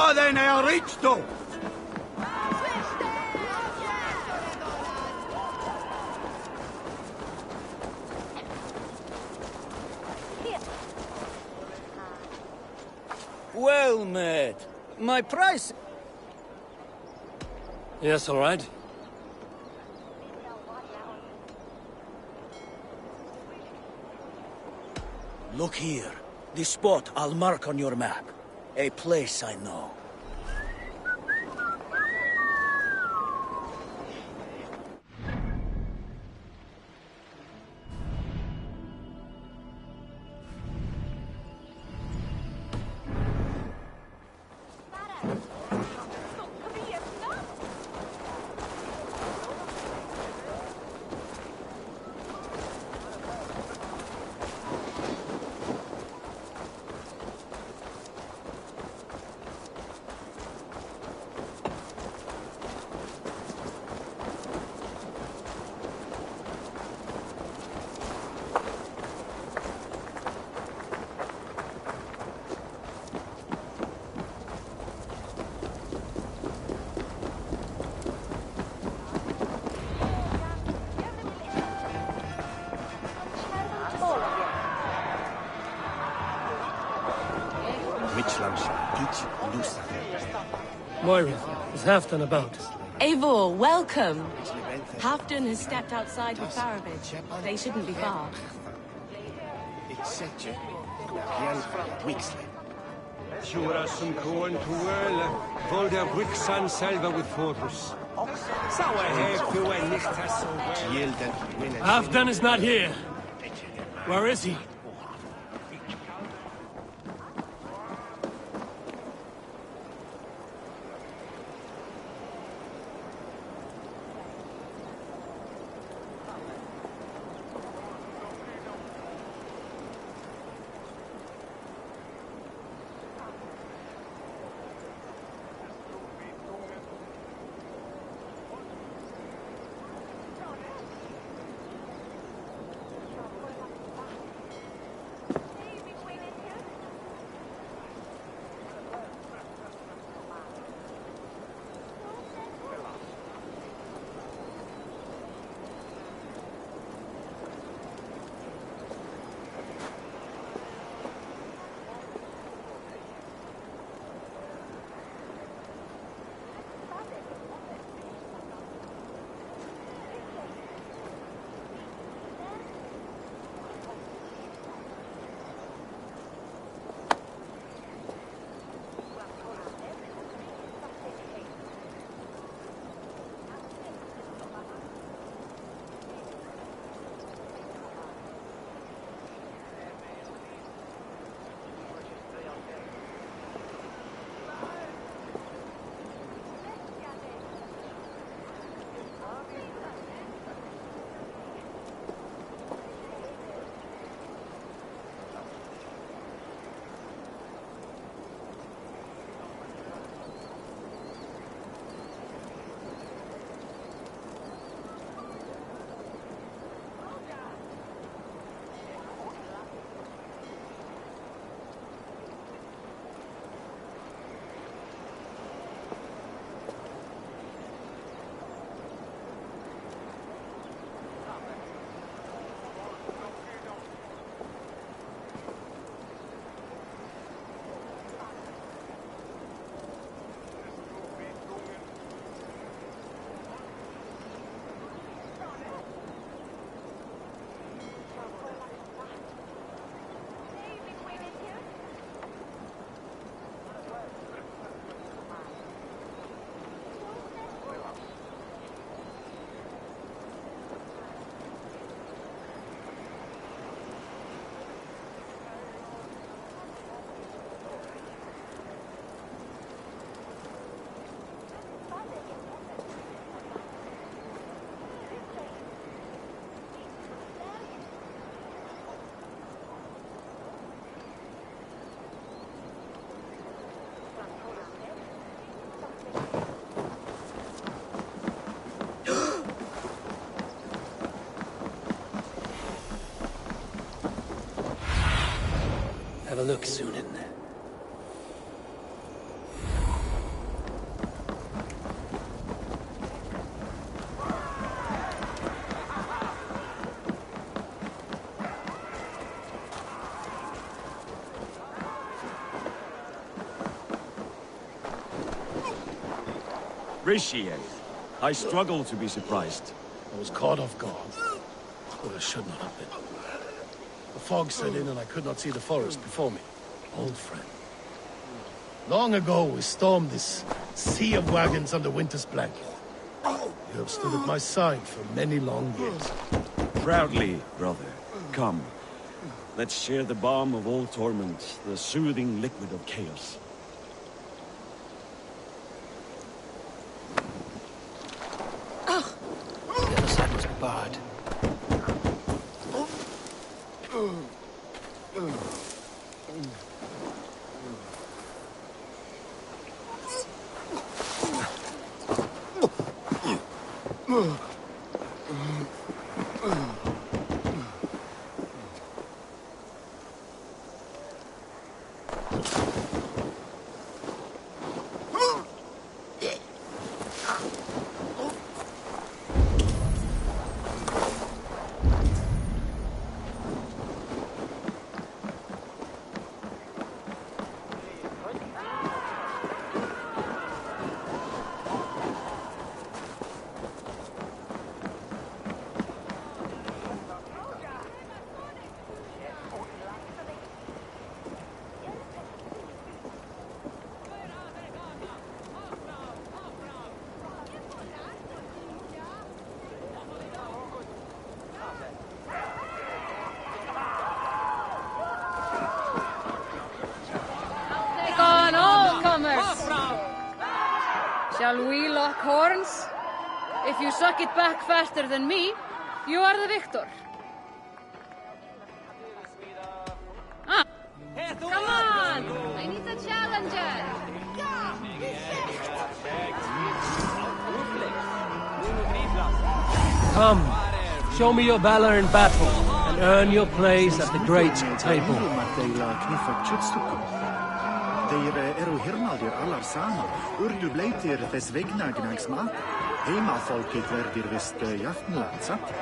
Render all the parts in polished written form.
Oden Eorichto! Well met. My price... Yes, all right. Look here. This spot I'll mark on your map. A place I know. Moira, is Halfdan about? Eivor, welcome. Halfdan has stepped outside with Faravage. They shouldn't be far. Sjurasum koen tuele, vol der Rücksan selber with Fortress. Sauer have you and nicht has so well. Halfdan is not here. Where is he? Have a look, Sunan. Appreciate. I struggle to be surprised. I was caught off guard. But I should not have been. The fog set in and I could not see the forest before me. Old friend. Long ago we stormed this sea of wagons under winter's blanket. You have stood at my side for many long years. Proudly, brother. Come. Let's share the balm of all torment, the soothing liquid of chaos. The other side was barred. Shall we lock horns? If you suck it back faster than me, you are the victor. Ah! Come on! I need a challenger! Come, show me your valor in battle, and earn your place at the great table. Þeir eru hirnaðir allar saman, urðu bleitir þess vegna gnægs mat. Heimafólkið verður vist jafnland, sant?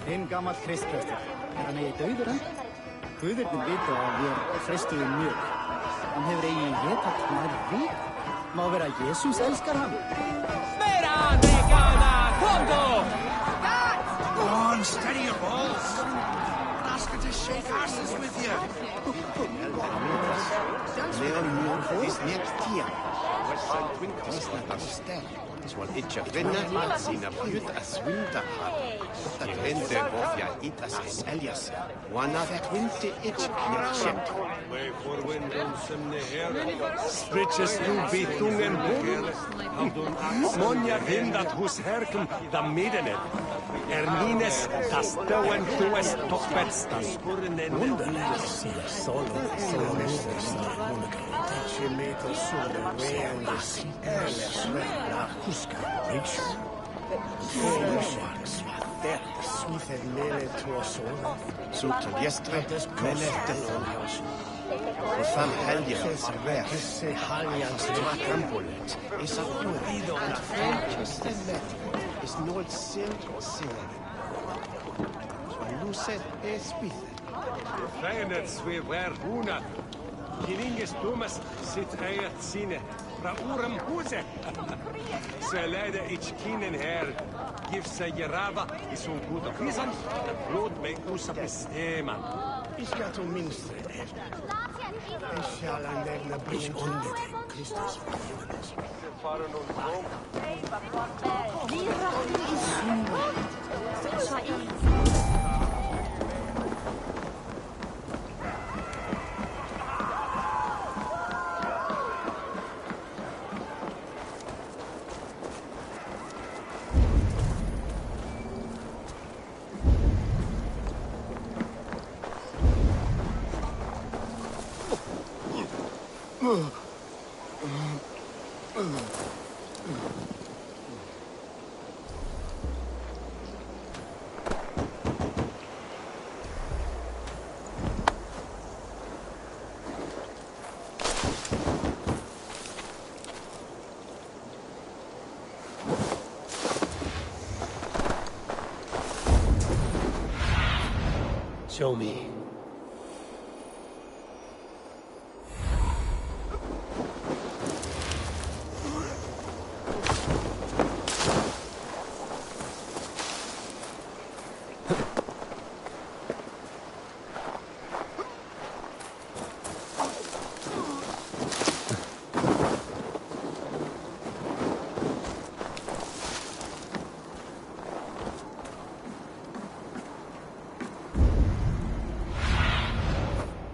Hinn gamall kristprestur. Hann eigi dauður enn? Guðirnir vita að við freistuðum mjög. Hann hefur eigi getað nær vik. Má vera að Jesús elskar hann. Meira, Vegana! Quando? Go on, steady your balls. Ask her to shake asses with you. Leon is next here. Suol itse venä siinä pyt asvinta. Mutta rente vofja itas eljas. Wana vinte itch jetchet. Way for windom semne her. Spritches du bitungen bum. Monja vindat hus herken da middenet. Ermines das døen dues toppetstas. Wunderligt. Solo Cimeta sulle veandas. La Huska Bridge. Smithed mele tuosola. Sut gestre melette. Och fan helgen Se haljans Trampolet. Is a corrido and Frankenstein. Is not centro sin. Luce es with. Feinets we were huna. Kiringes Thomas sit eiert sine. Fra uram huse. Se leider ich kinen her. Give se gerava is un guter Pisan. Blod me usa besteman. Ich gato minstre. Ich shall an der Bridge unbedingt Christus vergeben. Show me.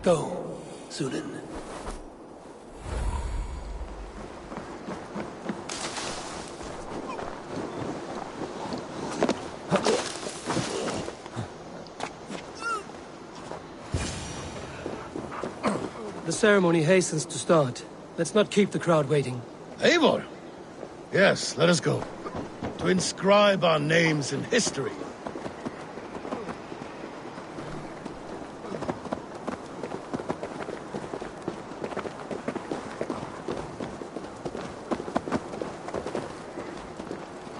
go, Sunan. The ceremony hastens to start. Let's not keep the crowd waiting. Eivor? Yes, let us go. To inscribe our names in history.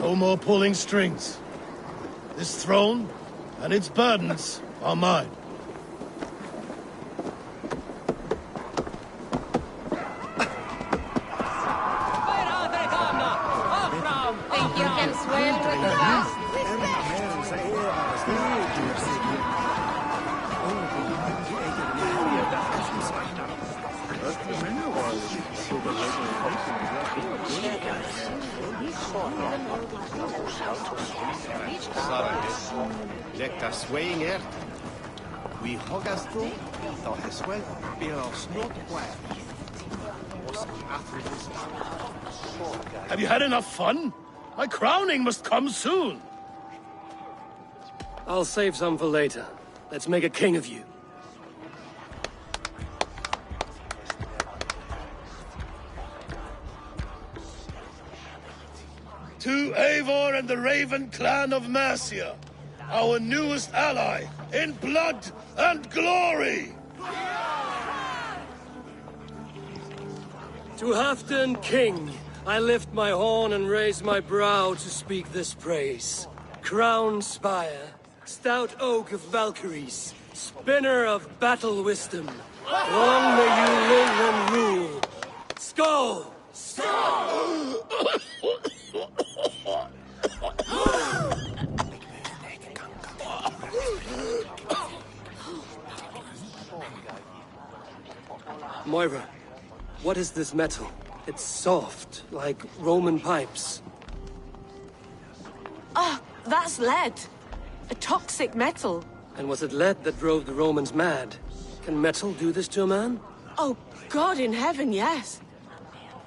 No more pulling strings. This throne and its burdens are mine. Think you can swim with the best? Lekta swaying earth. We hogas though, thou has well be our snot Have you had enough fun? My crowning must come soon. I'll save some for later. Let's make a king of you. To Eivor and the Raven clan of Mercia, our newest ally in blood and glory! To Halfdan, king, I lift my horn and raise my brow to speak this praise. Crown spire, stout oak of Valkyries, spinner of battle wisdom, long may you live and rule. Skål! Moira, what is this metal? It's soft, like Roman pipes. Ah, that's lead. A toxic metal. And was it lead that drove the Romans mad? Can metal do this to a man? Oh, God in heaven, yes.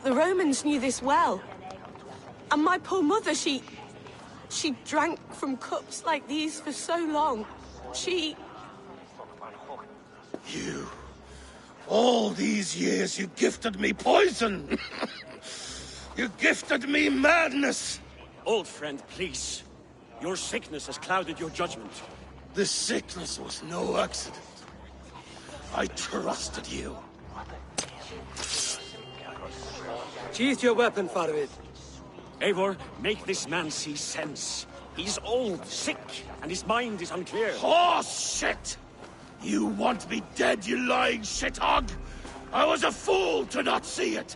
The Romans knew this well. And my poor mother, she drank from cups like these for so long. She... You... All these years you gifted me poison! You gifted me madness! Old friend, please. Your sickness has clouded your judgment. This sickness was no accident. I trusted you. Sheath your weapon, Farvid. Eivor, make this man see sense. He's old, sick, and his mind is unclear. Oh, shit! You want me dead, you lying shithog? I was a fool to not see it!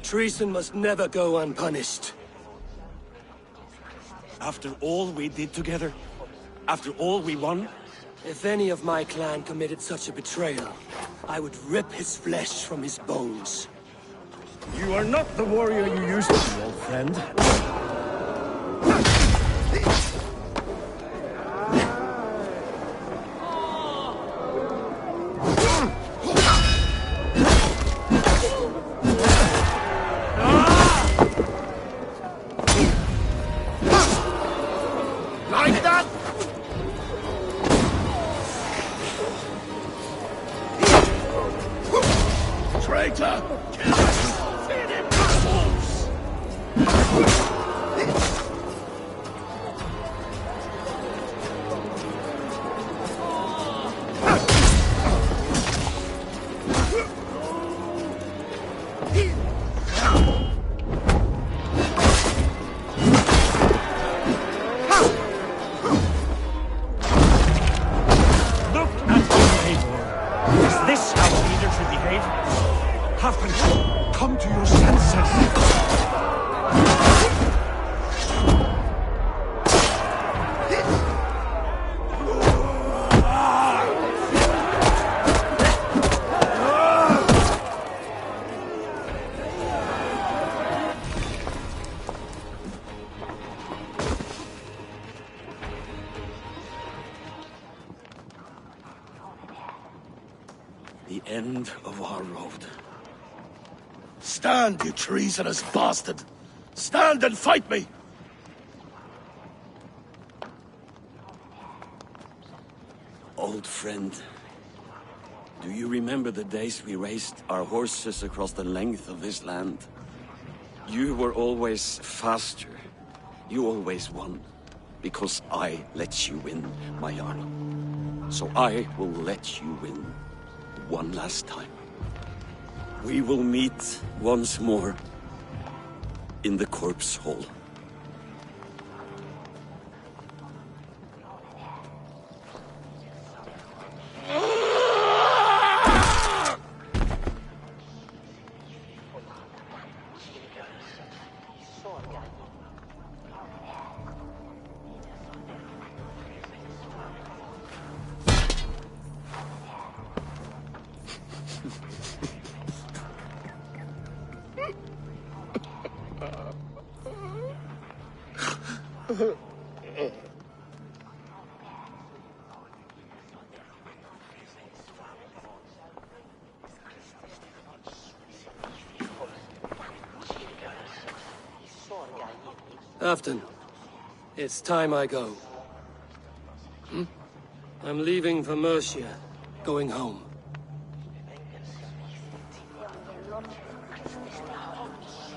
Treason must never go unpunished. After all we did together? After all we won? If any of my clan committed such a betrayal, I would rip his flesh from his bones. You are not the warrior you used to be, old friend. Like that? Traitor! Kill him! Feed him to wolves! Look at you, Eivor. Is this how a leader should behave? Halfdan, come to your senses. The end of our road. Stand, you treasonous bastard! Stand and fight me! Old friend, do you remember the days we raced our horses across the length of this land? You were always faster. You always won. Because I let you win, my Jarl. So I will let you win one last time. We will meet once more in the corpse hall. Afton, it's time I go. I'm leaving for Mercia, going home.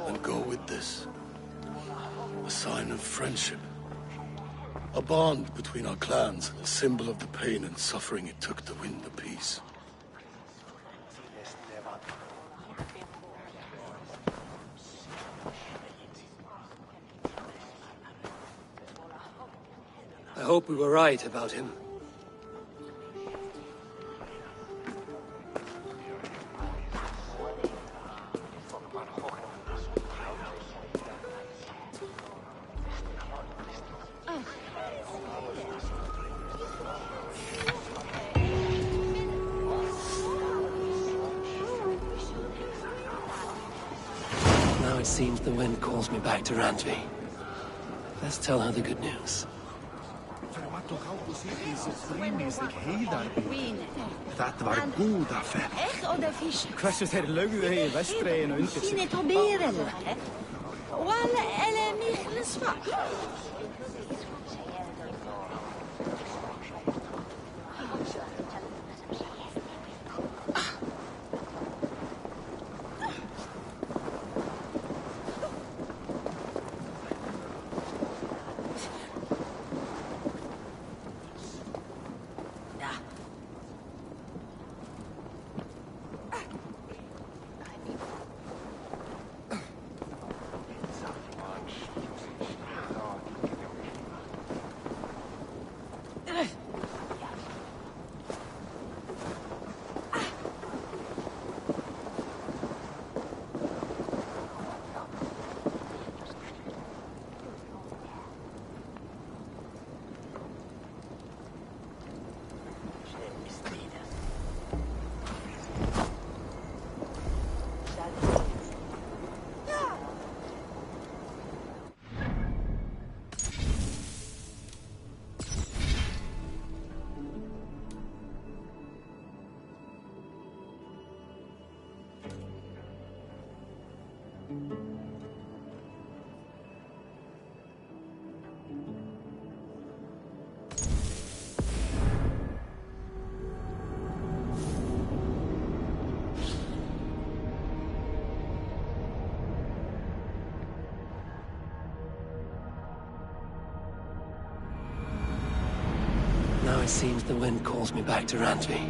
And go with this. A sign of friendship. A bond between our clans, a symbol of the pain and suffering it took to win the peace. I hope we were right about him. Now it seems the wind calls me back to Randvi. Let's tell her the good news. Þetta var góð affære. Hversu þeir lögðu í vestreginu undir sig. Now it seems the wind calls me back to Randvi.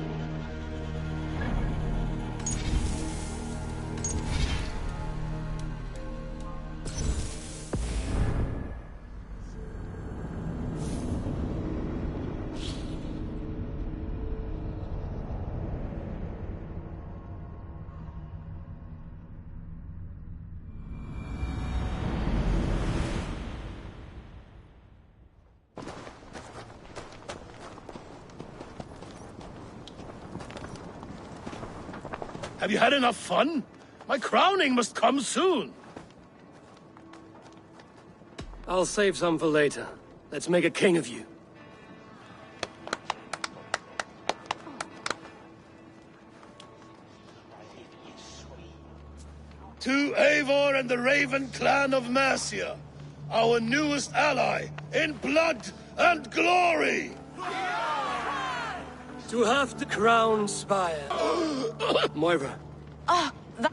Have you had enough fun? My crowning must come soon. I'll save some for later. Let's make a king of you. To Eivor and the Raven clan of Mercia, our newest ally in blood and glory! To have the crown spire. Moira.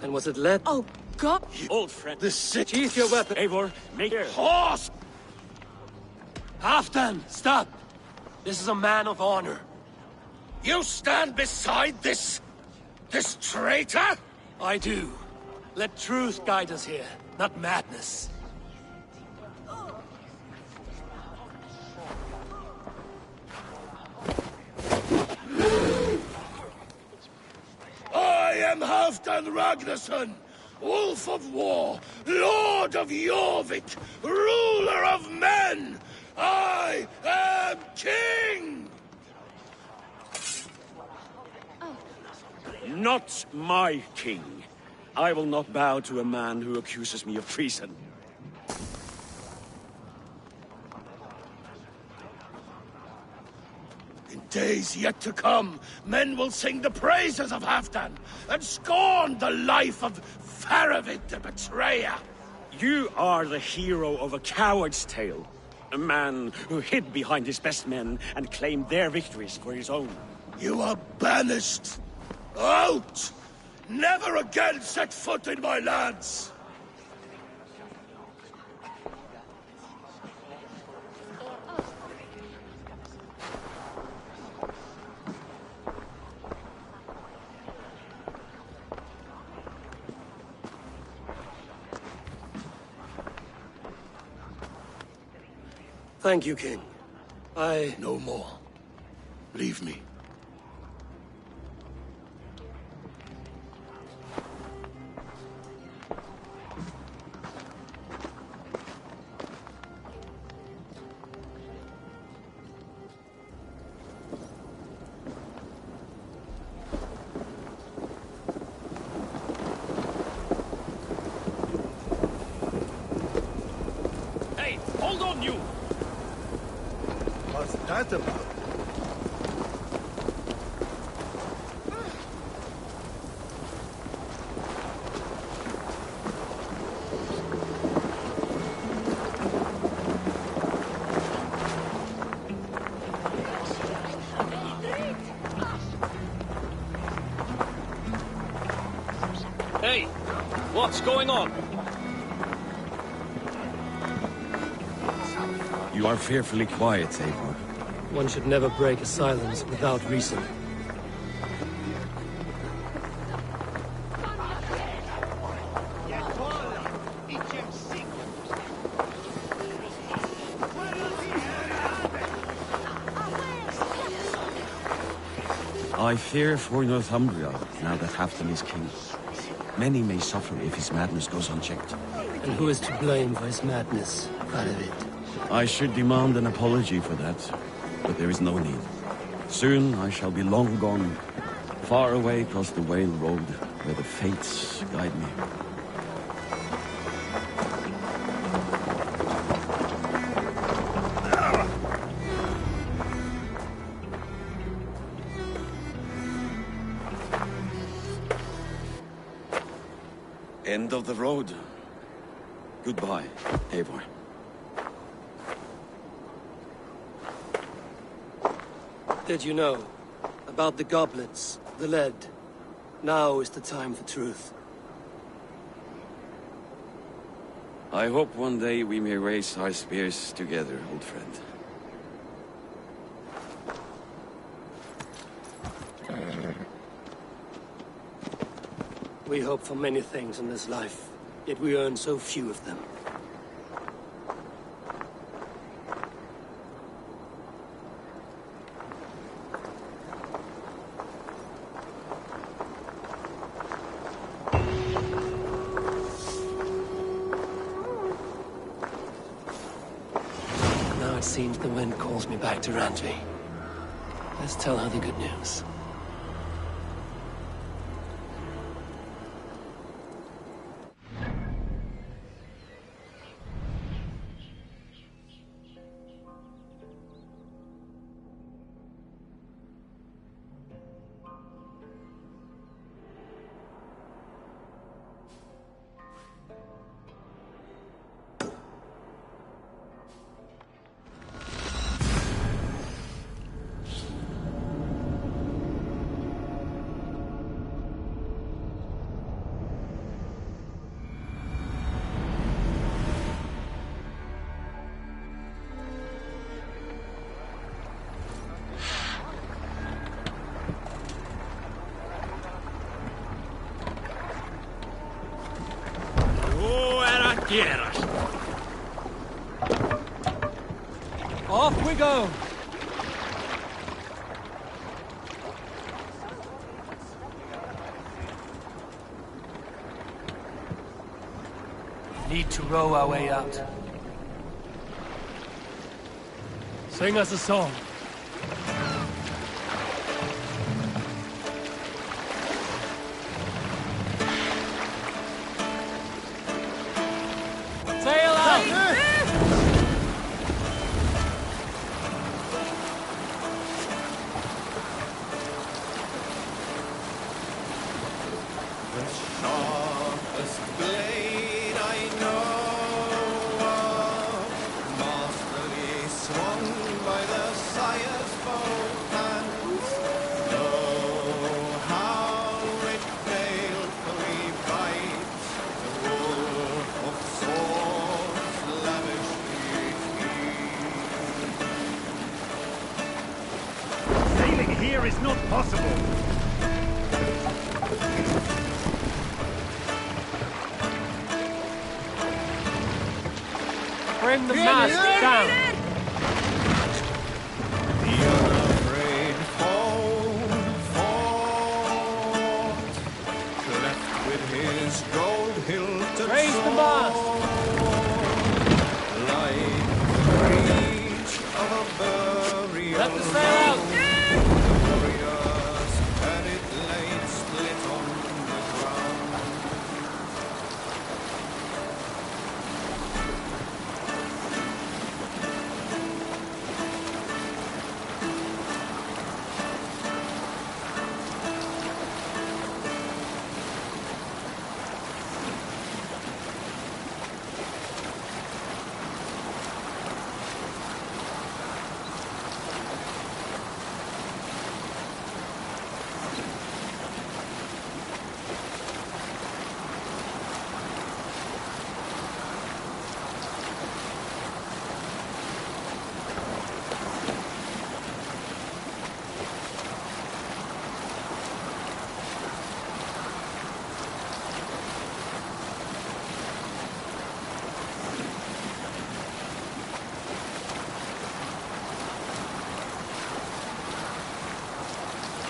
And was it led? Oh, God. Old friend. This sick... Sheath your weapon. Eivor, make it. horse! Halfdan, stop! This is a man of honor. You stand beside this traitor? I do. Let truth guide us here, not madness. I am Halfdan Ragnarsson, Wolf of War, Lord of Jorvik, ruler of men! I am king! Not my king. I will not bow to a man who accuses me of treason. In days yet to come, men will sing the praises of Halfdan and scorn the life of Faravid the betrayer. You are the hero of a coward's tale. A man who hid behind his best men and claimed their victories for his own. You are banished. Out! Never again set foot in my lands! Thank you, King. No more. Leave me. Hey, hold on, you! What's that about? Hey, what's going on? You are fearfully quiet, Eivor. One should never break a silence without reason. I fear for Northumbria, now that Halfdan is king. Many may suffer if his madness goes unchecked. And who is to blame for his madness, Faravid? I should demand an apology for that, but there is no need. Soon I shall be long gone, far away across the Whale Road, where the fates guide me. End of the road. Goodbye, Eivor. Did you know? About the goblets, the lead. Now is the time for truth. I hope one day we may raise our spears together, old friend. We hope for many things in this life, yet we earn so few of them. Now it seems the wind calls me back to Randvi. Let's tell her the good news. quieras. Off we go! Need to row our way out. Sing us a song. Sail out! The sharpest blade I know of, masterly swung by the sire's both hands. Know how it balefully bites the wolf of swords lavishly feeds. Sailing here is not possible. Bring the mast down! The unafraid foe fought, left with his gold-hilted Raise the mast! sword, like the reach of a burial Let the sail out! warriors, and it lay split on the ground.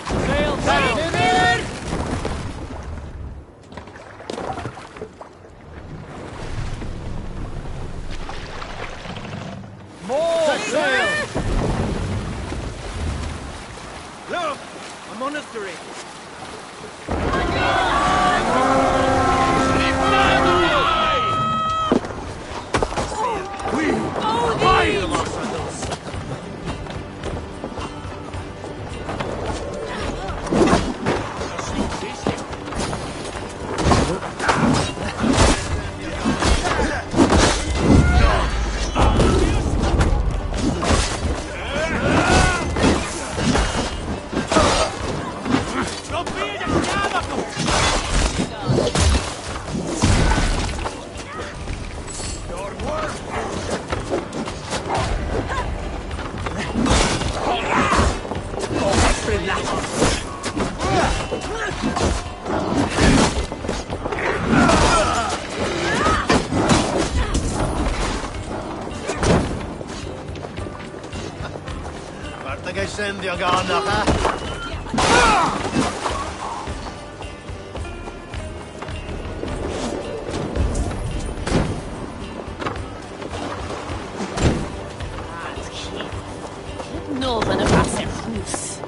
Sail down! More sail! Look! A monastery! Vart che scendi a gana, Northern of Asserus.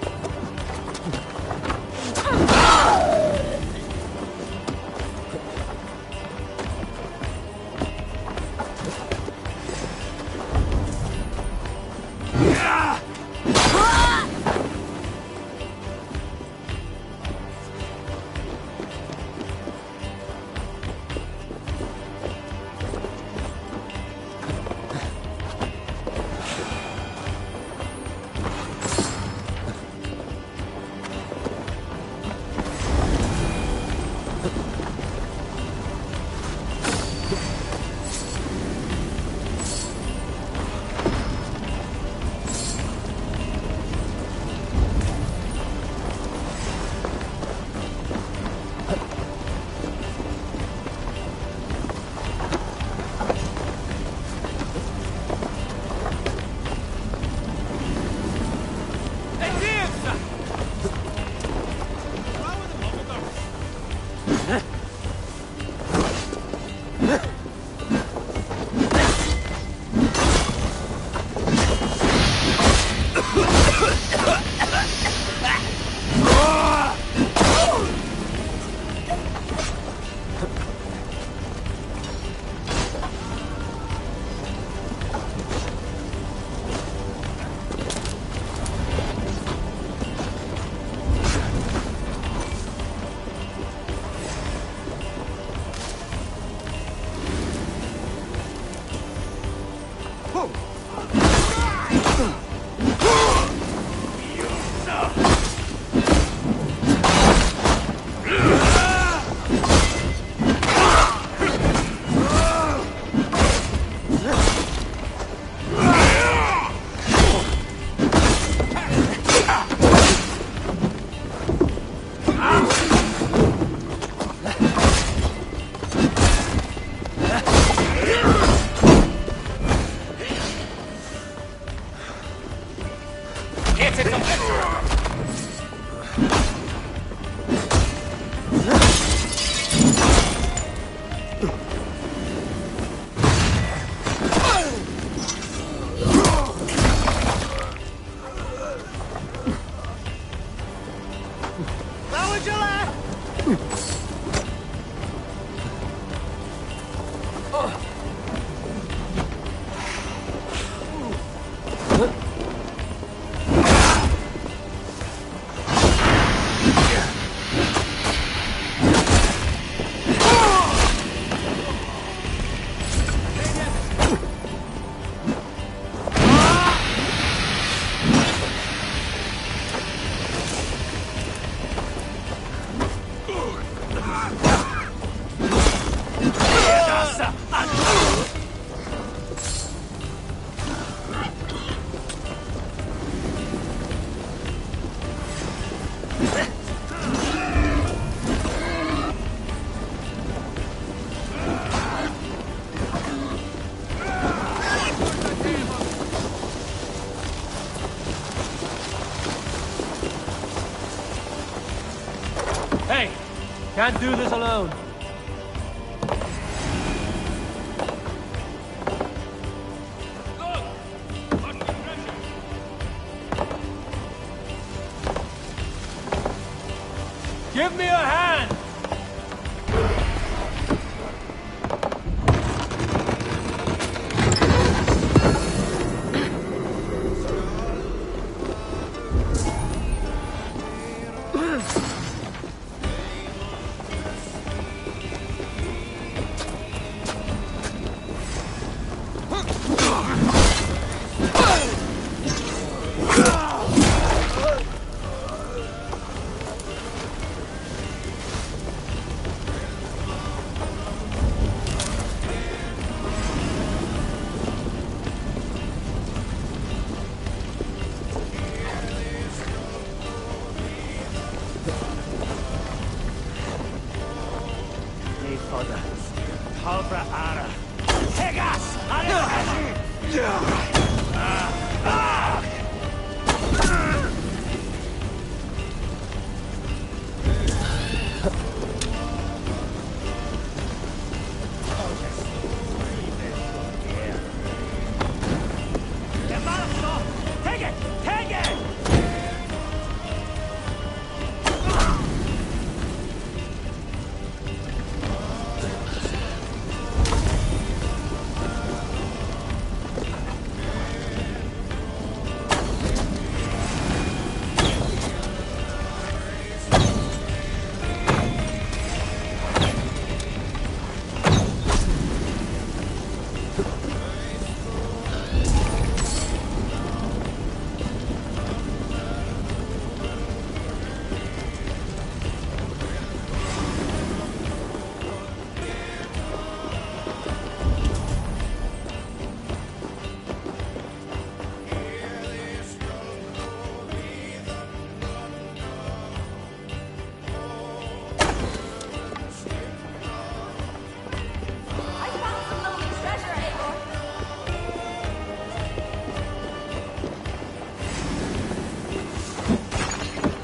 Hey! Can't do this alone. Give me a hand!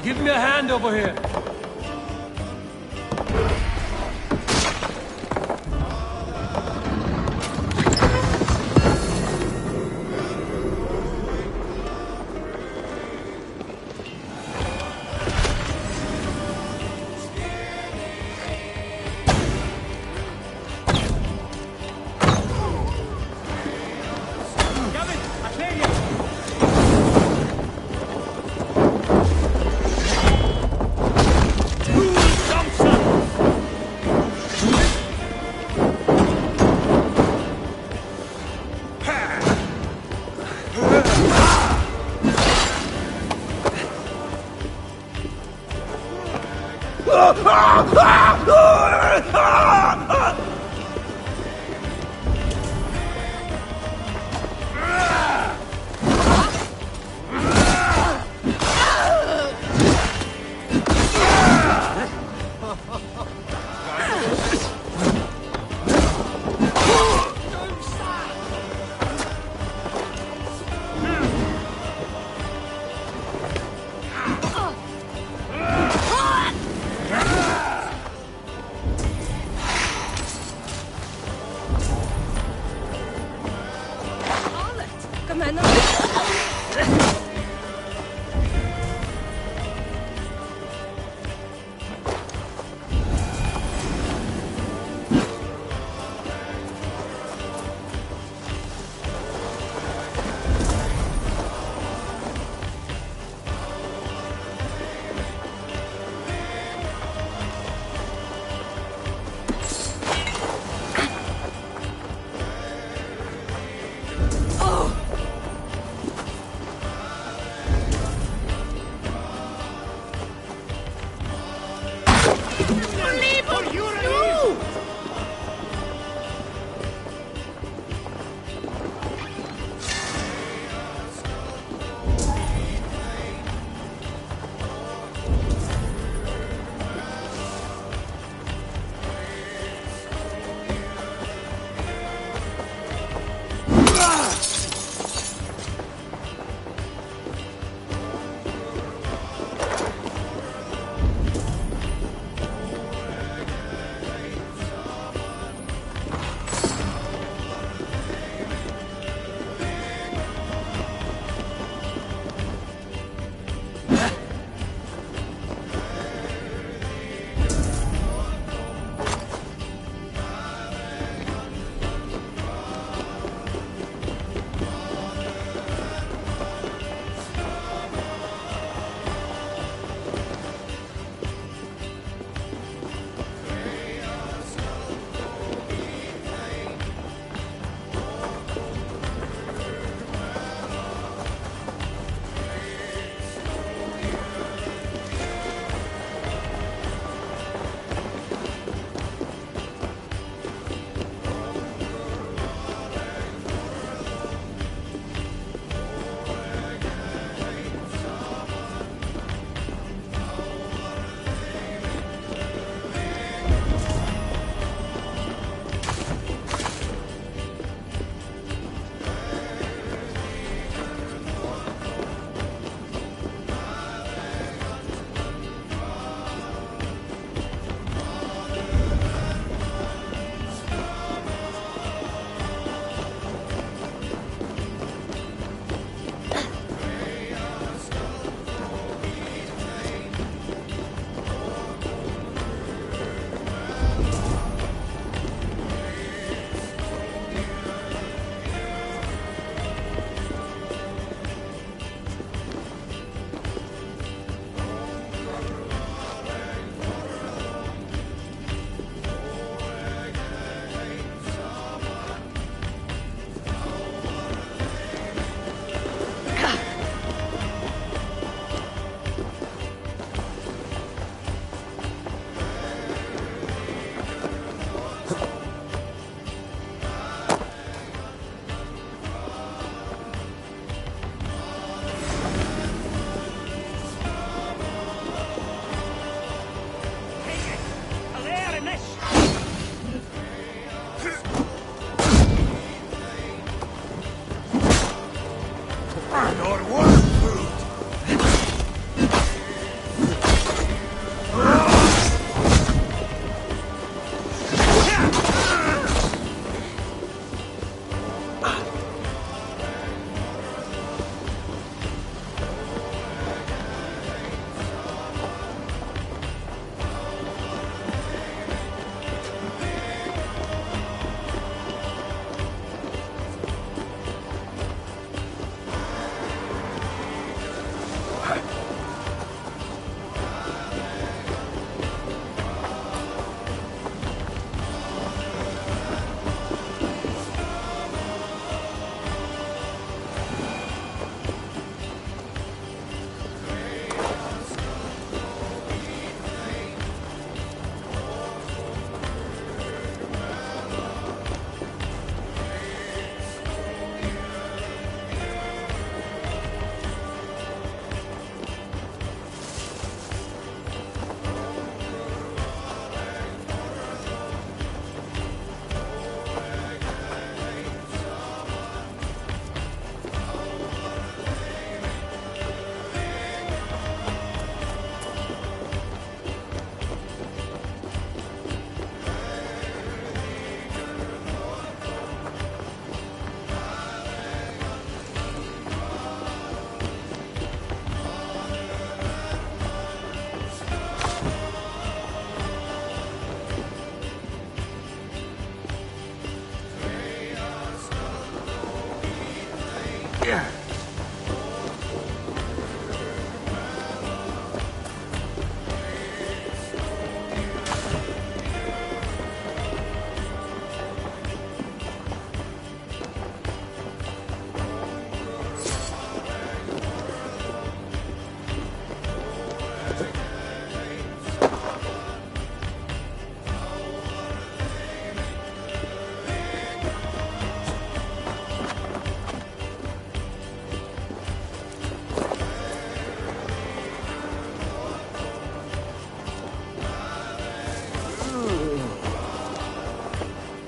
Give me a hand over here.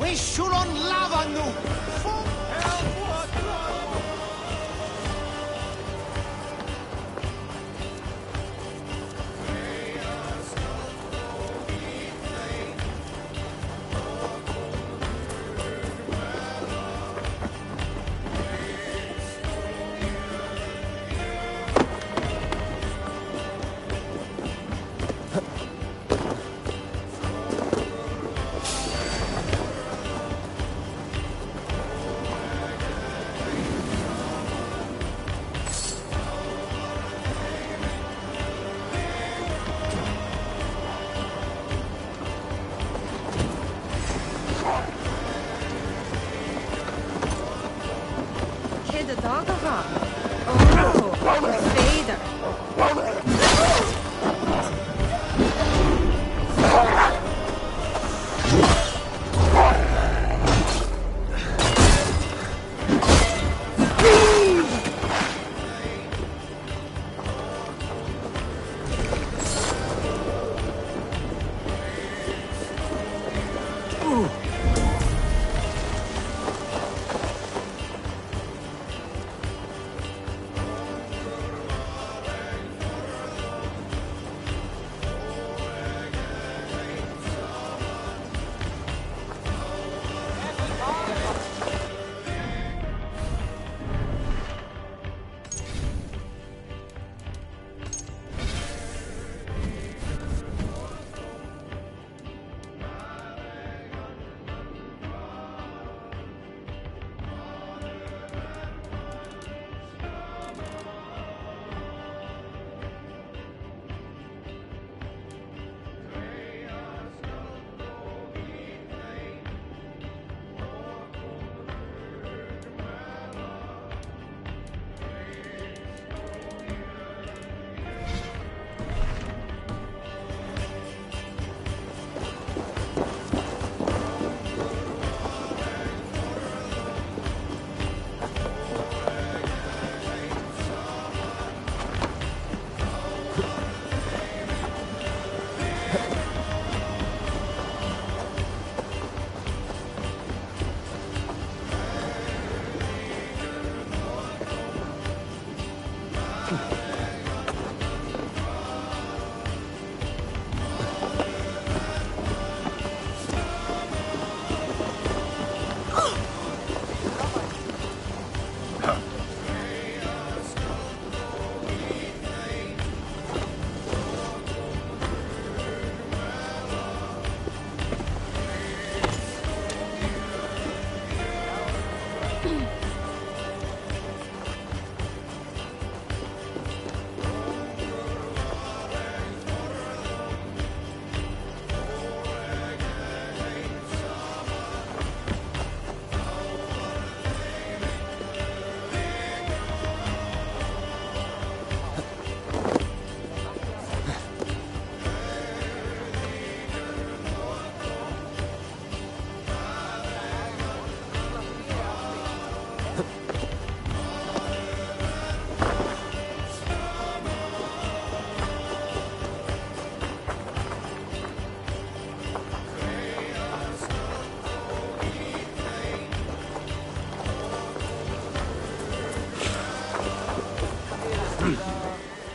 We should on lava nu! The dog of Oh, Vader.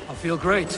I feel great.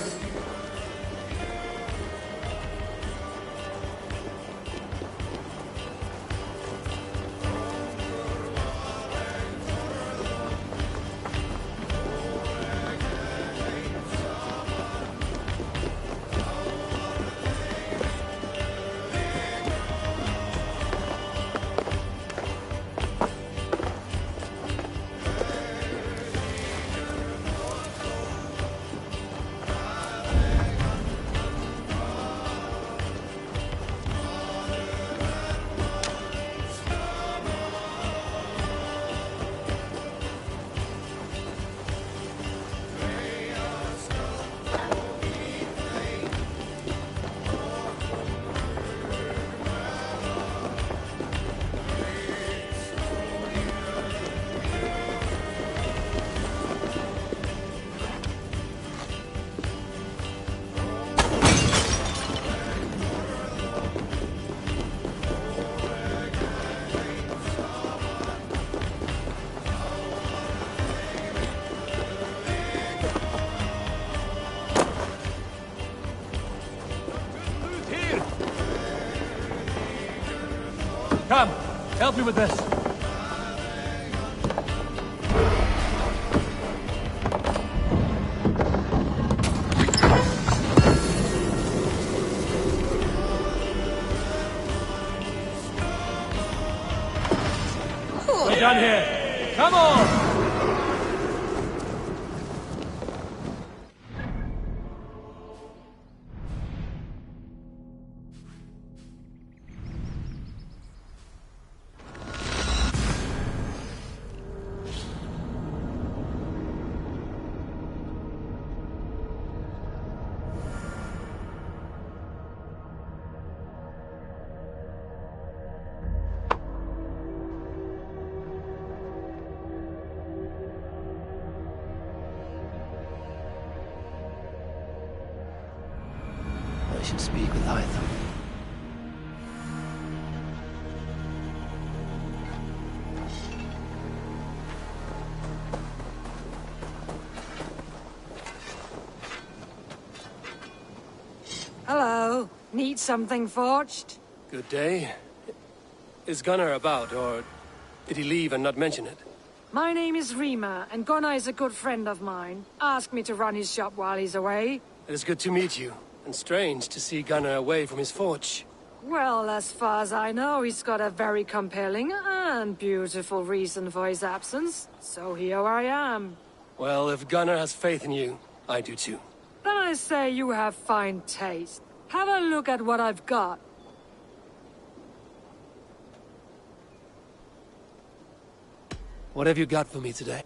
Come, help me with this. We're done here. Come on! I should speak with Hytham. Hello. Need something forged? Good day. Is Gunnar about, or did he leave and not mention it? My name is Rima, and Gunnar is a good friend of mine. Asked me to run his shop while he's away. It is good to meet you, and strange to see Gunnar away from his forge. Well, as far as I know, he's got a very compelling and beautiful reason for his absence. So here I am. Well, if Gunnar has faith in you, I do too. Then I say you have fine taste. Have a look at what I've got. What have you got for me today?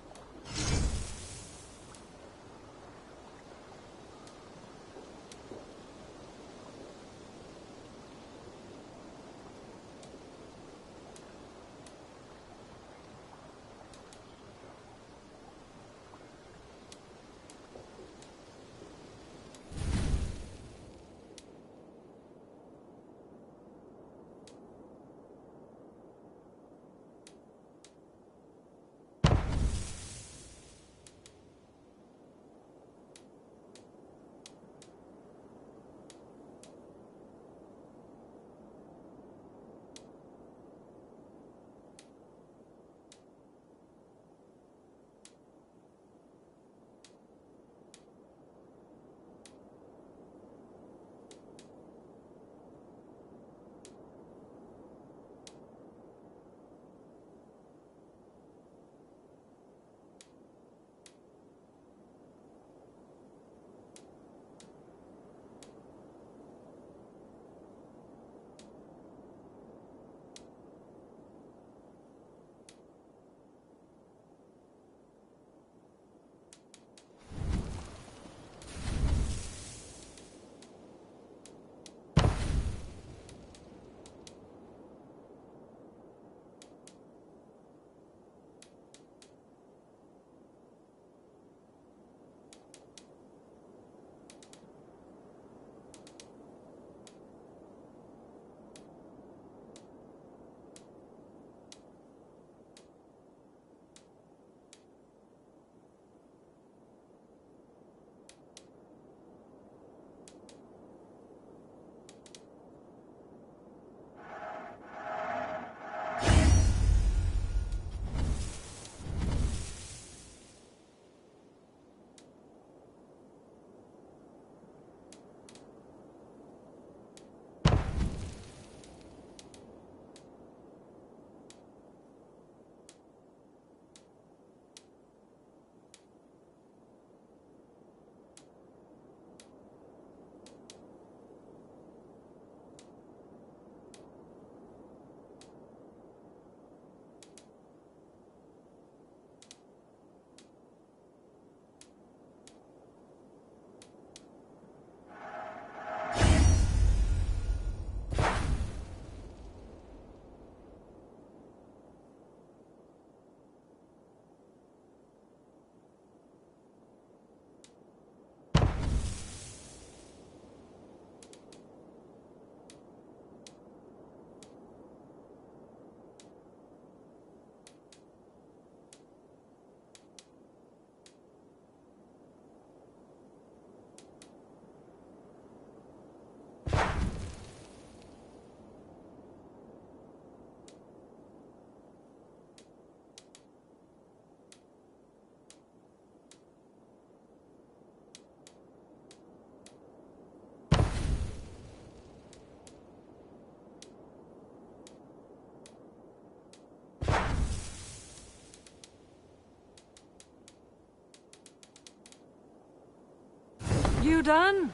you done?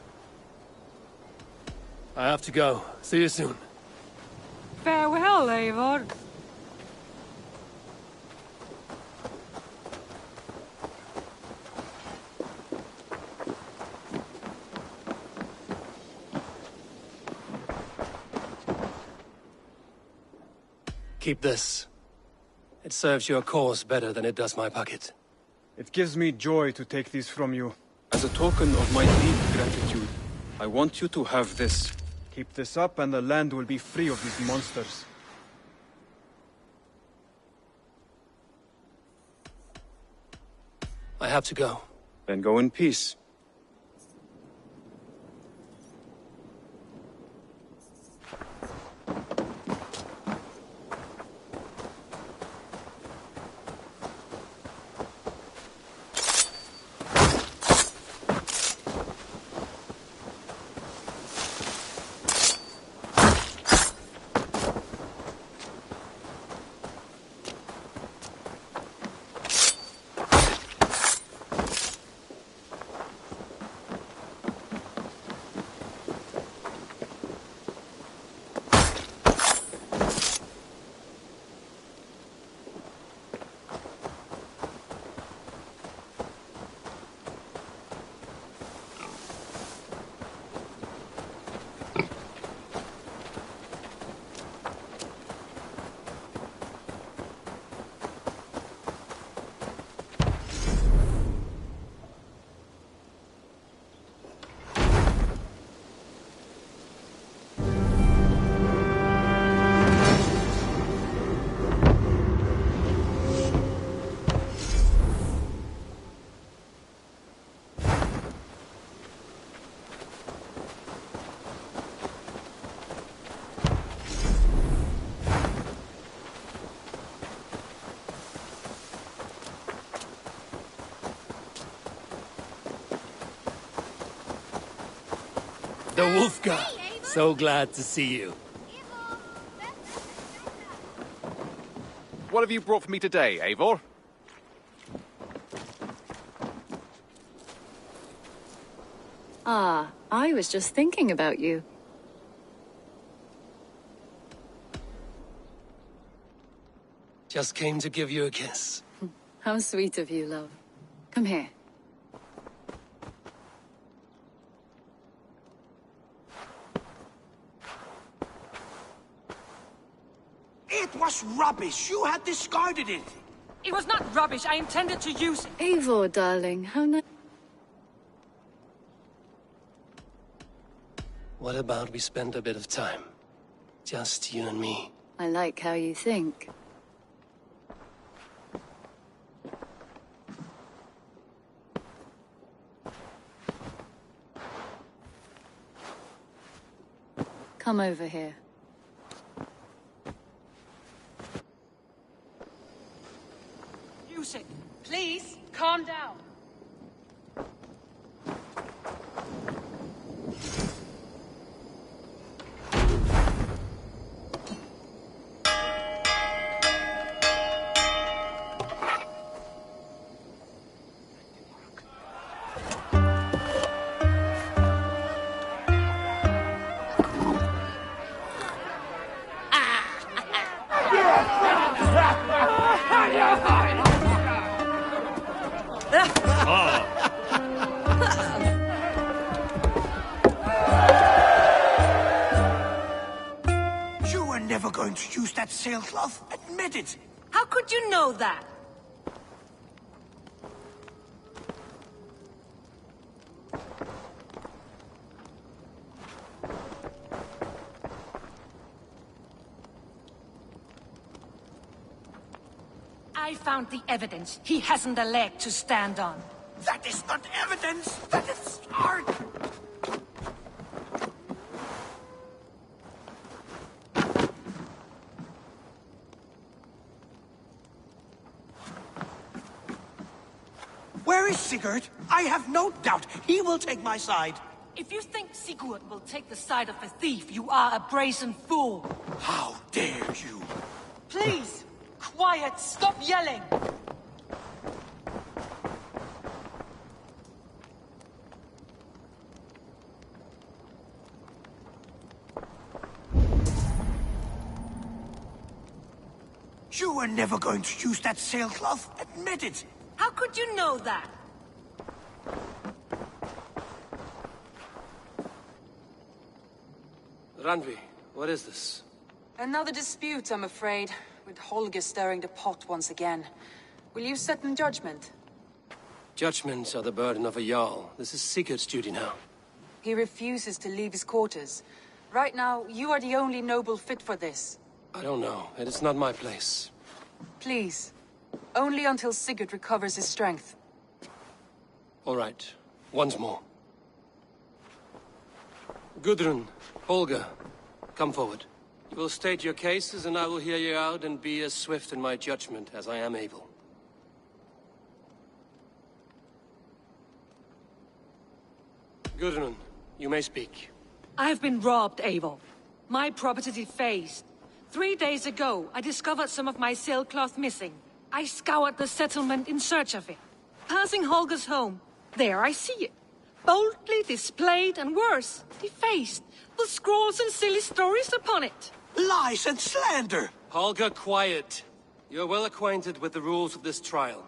I have to go. See you soon. Farewell, Eivor. Keep this. It serves your cause better than it does my pocket. It gives me joy to take these from you. As a token of my deep gratitude, I want you to have this. Keep this up and the land will be free of these monsters. I have to go. Then go in peace. The Wolfgar! So glad to see you. What have you brought for me today, Eivor? Ah, I was just thinking about you. Just came to give you a kiss. How sweet of you, love. Come here. It was rubbish. You had discarded it. It was not rubbish. I intended to use it. Eivor, darling, how nice. What about we spend a bit of time? Just you and me. I like how you think. Come over here. Music. Please, calm down. You were never going to use that sailcloth. Admit it. How could you know that? I found the evidence. He hasn't a leg to stand on. That is not evidence. That is art. Where is Sigurd? I have no doubt he will take my side. If you think Sigurd will take the side of a thief, you are a brazen fool. How dare you? Please, quiet, stop yelling. You were never going to use that sailcloth. Admit it. How could you know that? Randvi, what is this? Another dispute, I'm afraid, with Holger stirring the pot once again. Will you sit in judgment? Judgments are the burden of a Jarl. This is Sigurd's duty now. He refuses to leave his quarters. Right now, you are the only noble fit for this. I don't know. It is not my place. Please. Only until Sigurd recovers his strength. All right. Once more. Gudrun, Holger, come forward. You will state your cases, and I will hear you out and be as swift in my judgment as I am able. Gudrun, you may speak. I have been robbed, Eivor. My property defaced. 3 days ago, I discovered some of my sailcloth missing. I scoured the settlement in search of it. Passing Holger's home, there I see it. Boldly displayed and worse, defaced, with scrolls and silly stories upon it. Lies and slander! Holger, quiet. You're well acquainted with the rules of this trial.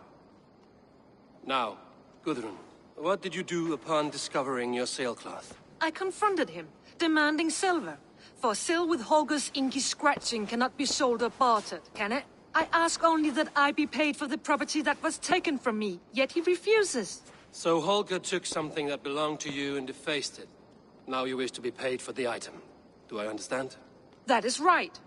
Now, Gudrun, what did you do upon discovering your sailcloth? I confronted him, demanding silver. For sil with Holger's inky scratching cannot be sold or bartered, can it? I ask only that I be paid for the property that was taken from me, yet he refuses. So Holger took something that belonged to you and defaced it. Now you wish to be paid for the item. Do I understand? That is right.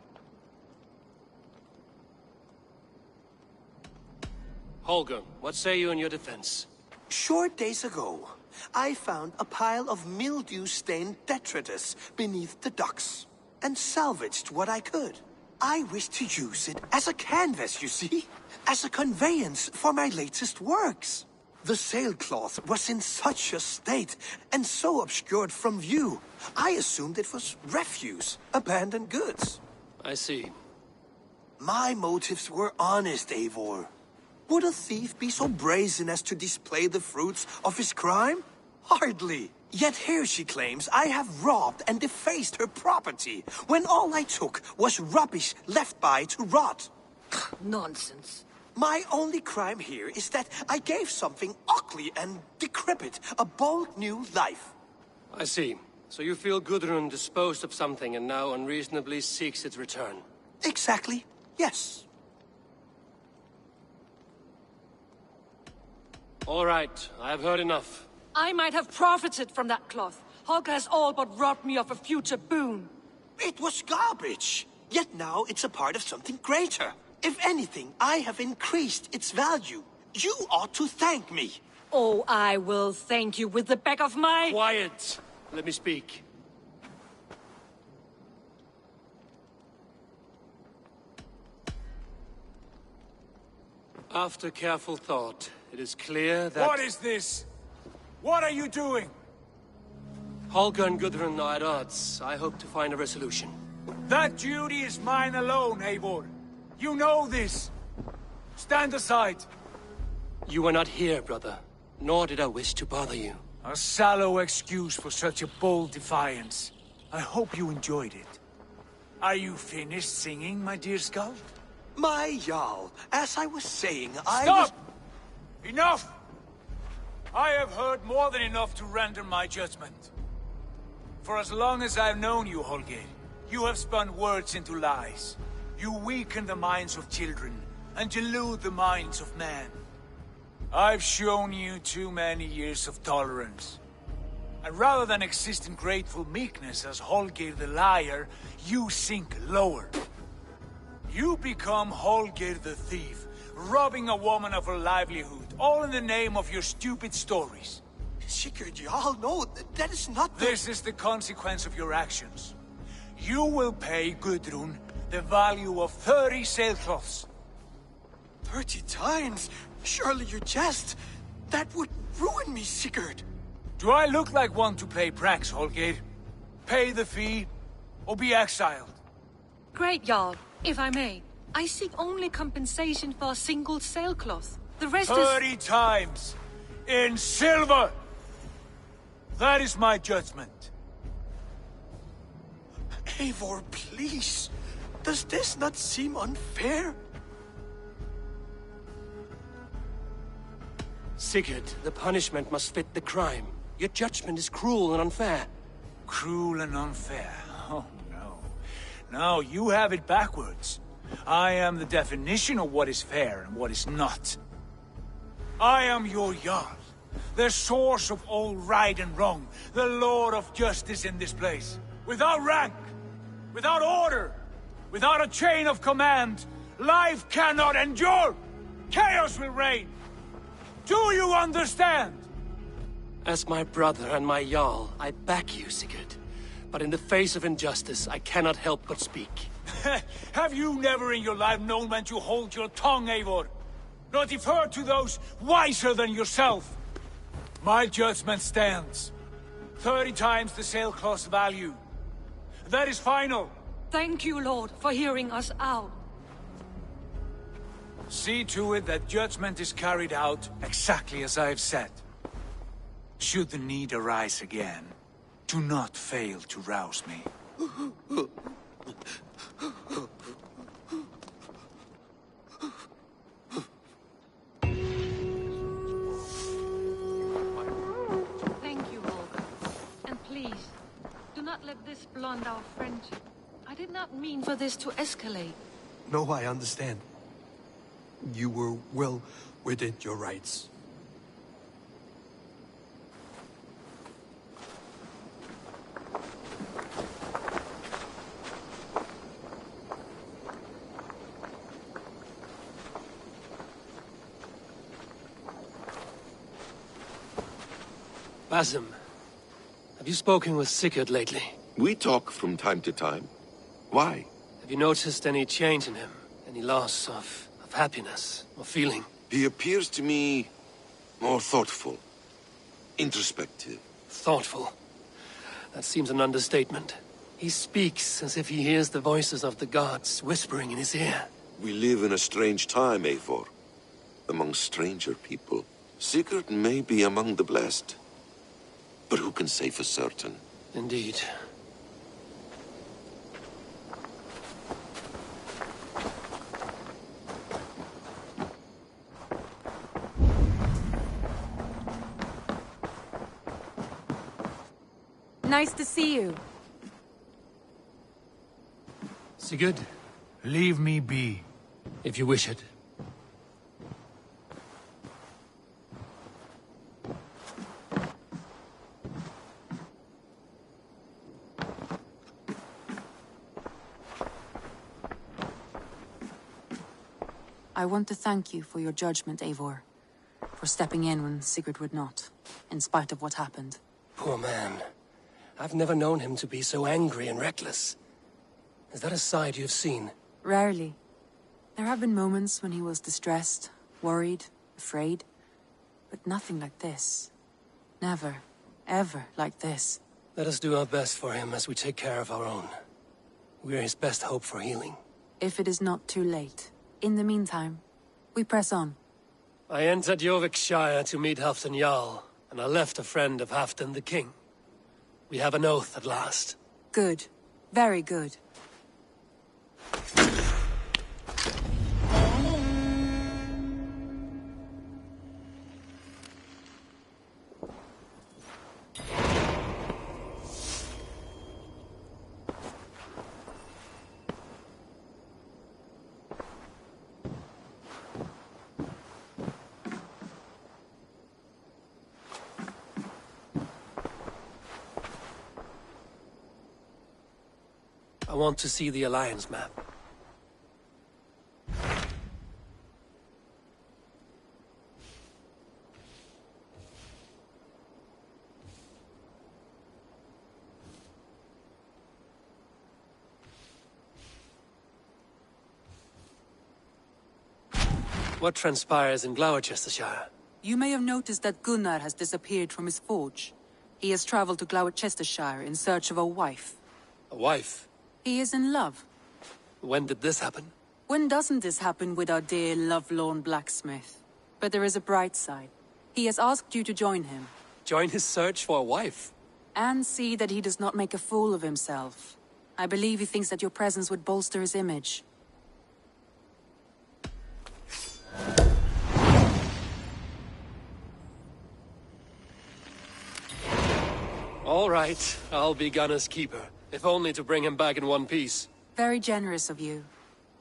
Holger, what say you in your defense? Short days ago, I found a pile of mildew-stained detritus beneath the docks, and salvaged what I could. I wish to use it as a canvas, you see? As a conveyance for my latest works. The sailcloth was in such a state, and so obscured from view, I assumed it was refuse, abandoned goods. I see. My motives were honest, Eivor. Would a thief be so brazen as to display the fruits of his crime? Hardly. Yet here she claims I have robbed and defaced her property, when all I took was rubbish left by to rot. Nonsense. My only crime here is that I gave something ugly and decrepit a bold new life. I see. So you feel Gudrun disposed of something and now unreasonably seeks its return? Exactly, yes. All right, I have heard enough. I might have profited from that cloth. Holger has all but robbed me of a future boon. It was garbage. Yet now it's a part of something greater. If anything, I have increased its value. You ought to thank me. Oh, I will thank you with the back of my... Quiet! Let me speak. After careful thought, it is clear that... What is this? What are you doing? Holger and Gudrun are at odds. I hope to find a resolution. That duty is mine alone, Eivor. You know this. Stand aside. You were not here, brother. Nor did I wish to bother you. A sallow excuse for such a bold defiance. I hope you enjoyed it. Are you finished singing, my dear Skull? My Jarl, as I was saying, Stop! Enough! I have heard more than enough to render my judgment. For as long as I've known you, Holger, you have spun words into lies. You weaken the minds of children, and delude the minds of men. I've shown you too many years of tolerance. And rather than exist in grateful meekness as Holger the liar, you sink lower. You become Holger the thief, robbing a woman of her livelihood, all in the name of your stupid stories. Sigurd Jarl, no, that is not the... This is the consequence of your actions. You will pay Gudrun the value of 30 sailcloths. 30 times? Surely you jest. That would ruin me, Sigurd. Do I look like one to play pranks, Holger? Pay the fee, or be exiled. Great, Jarl, if I may. I seek only compensation for a single sailcloth. The rest 30 times! In silver! That is my judgment. Eivor, please. Does this not seem unfair? Sigurd, the punishment must fit the crime. Your judgment is cruel and unfair. Cruel and unfair? Oh, no. No, you have it backwards. I am the definition of what is fair and what is not. I am your Jarl, the source of all right and wrong, the Lord of justice in this place. Without rank, without order, without a chain of command, life cannot endure! Chaos will reign! Do you understand? As my brother and my Jarl, I back you, Sigurd. But in the face of injustice, I cannot help but speak. Have you never in your life known when to hold your tongue, Eivor? Not defer to those wiser than yourself? My judgment stands. 30 times the sailcloth's value. That is final. Thank you, Lord, for hearing us out. See to it that judgment is carried out exactly as I have said. Should the need arise again, do not fail to rouse me. Thank you, Holger. And please, do not let this blunt our friendship. I did not mean for this to escalate. No, I understand. You were well within your rights. Basim, have you spoken with Sigurd lately? We talk from time to time. Why? Have you noticed any change in him? Any loss of happiness or feeling? He appears to me more thoughtful, introspective. Thoughtful? That seems an understatement. He speaks as if he hears the voices of the gods whispering in his ear. We live in a strange time, Eivor. Among stranger people. Sigurd may be among the blessed. But who can say for certain? Indeed. Nice to see you. Sigurd? Leave me be. If you wish it. I want to thank you for your judgment, Eivor. For stepping in when Sigurd would not, in spite of what happened. Poor man. I've never known him to be so angry and reckless. Is that a side you've seen? Rarely. There have been moments when he was distressed, worried, afraid. But nothing like this. Never, ever like this. Let us do our best for him as we take care of our own. We're his best hope for healing. If it is not too late. In the meantime, we press on. I entered Jorvikshire to meet Halfdan Jarl, and I left a friend of Halfdan the King. We have an oath at last. Good. Very good. I want to see the Alliance map. What transpires in Gloucestershire? You may have noticed that Gunnar has disappeared from his forge. He has traveled to Gloucestershire in search of a wife. A wife? He is in love. When did this happen? When doesn't this happen with our dear, lovelorn blacksmith? But there is a bright side. He has asked you to join him. Join his search for a wife? And see that he does not make a fool of himself. I believe he thinks that your presence would bolster his image. All right, I'll be Gunner's keeper, if only to bring him back in one piece. Very generous of you.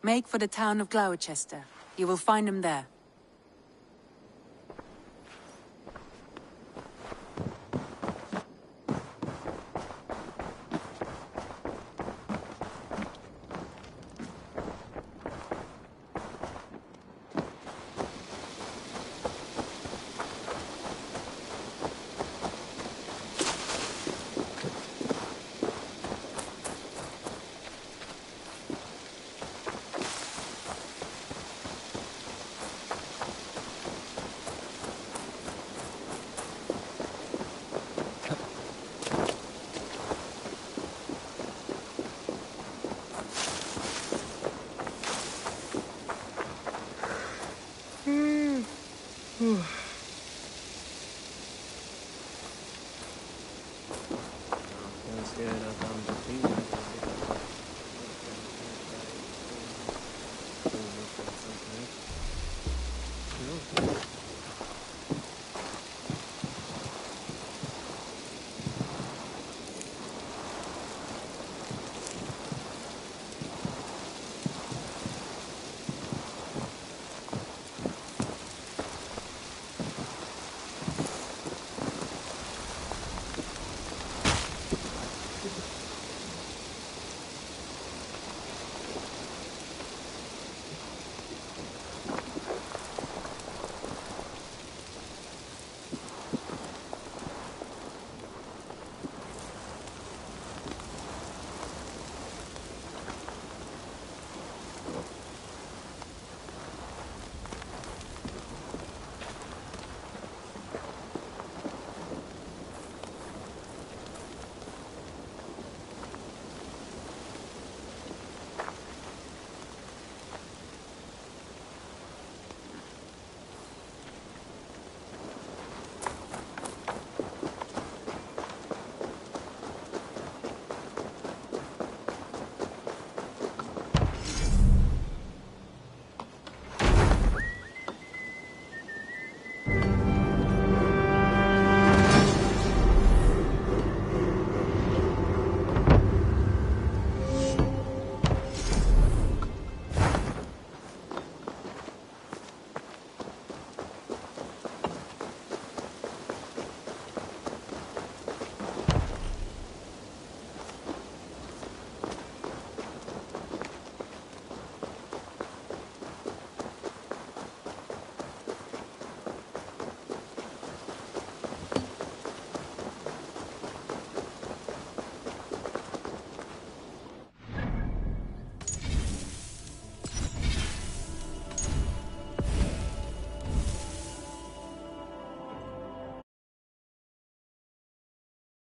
Make for the town of Gloucester. You will find him there.